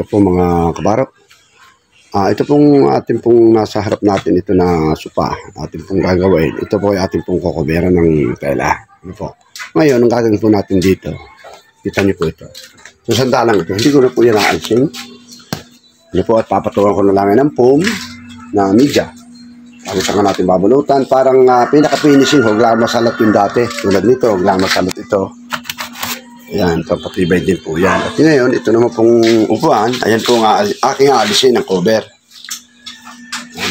po mga kabarok. Ito pong ating pong nasa harap natin, ito na sopa, ating pong gagawin. Ito po ay ating pong kokobera ng tela. Ano po? Ngayon, ang gagawin po natin dito, kita niyo po ito. So, sandalang ito. Hindi ko na po yan aalisin. Ano po, at papatukan ko na lang ng foam na media. Tapos saka natin babulutan. Parang pinaka-finishing, huwag lang masalat yung dati. Tulad nito, huwag lang masalat ito. Ayan, pampatibay din po yan. At ngayon, ito naman pong upuan. Ayan po nga, aking aalisin ng cover.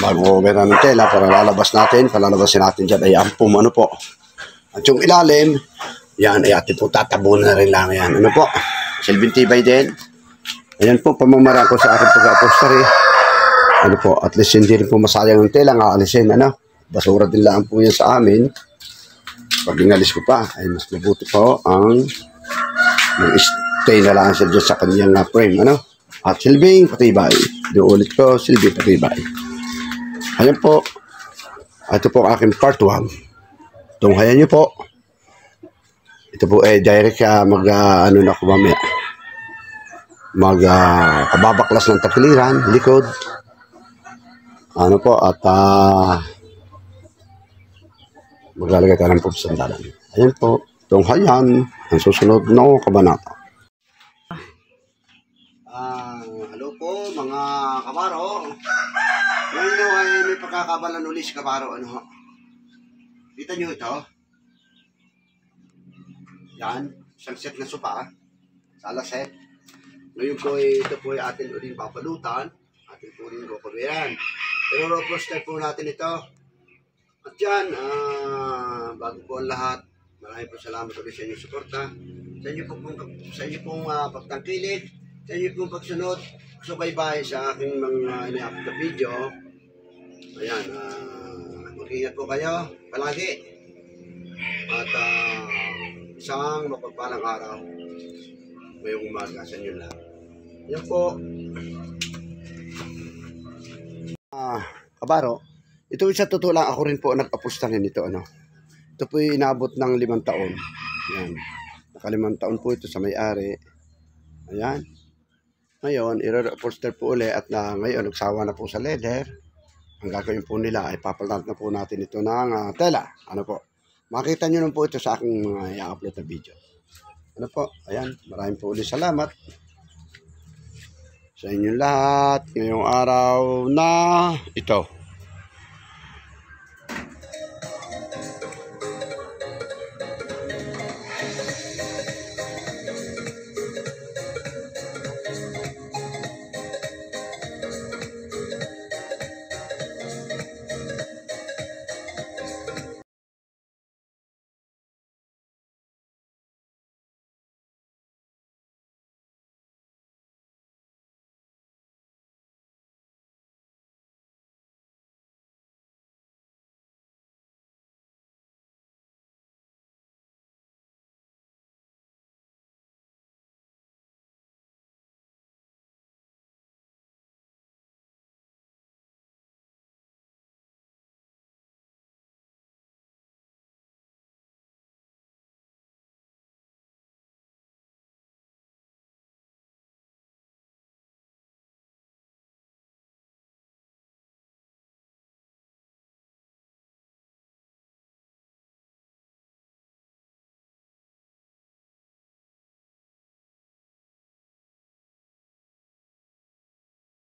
Mag-cover ng tela para lalabas natin. Palalabasin natin dyan ay ampum, ano po. At yung ilalim, yan ay atin po tatabunan na rin lang yan. Ano po, silbing tibay din. Ayan po, pamamaraan ko sa aking pag-upholstery. Ano po, at least hindi rin po masayang ng tela nga aalisin, ano. Basura din lang po yan sa amin. Pag inalis ko pa, ay mas mabuti po ang stay na lang siya dyan sa kanyang frame, ano? At silbing patibay. Doon ulit ko, silbing patibay. Ayan po. Ito po ang aking part 1. Tunghayan nyo po. Ito po direct ano na ko mamaya. Kababaklas ng takiliran, likod. Ano po, at maglalagay tayo ng pop sandalan. Ayan po. Tunghayan, ang susunod na kabanata. Hello po mga kabaro. Ngayon ay may pagkakabalan ulit si kabaro. Ano ho? Kita nyo ito? Yan, isang set na sopa. Sala set. Ngayon po ito po ay atin ulit papalutan. Atin po rin kukubiran. Pero roproster po natin ito. At yan, bago po ang lahat, maraming po salamat ulit sa inyong suporta. Sa inyo pong pagtangkilik, sa inyo pong pagsunod, subaybay sa aking mga ina-upload na video. Ayan, mag-ingat po kayo palagi. At isang mapagpalang araw ngayong umaga sa inyo lahat. Ayan po. Kabaro, ito sa totoo lang, ako rin po nag-upholstery nito, ano. Ito po inabot ng 5 taon. Yan. Naka-5 taon po ito sa may-ari. Ayan. Ngayon, i-upholster po ulit at ngayon, nagsawa na po sa leather. Ang gagawin po nila ay papalant na po natin ito ng tela. Ano po? Makita nyo lang po ito sa aking i-upload na video. Ano po? Ayan. Maraming po ulit salamat sa inyong lahat ngayong araw na ito.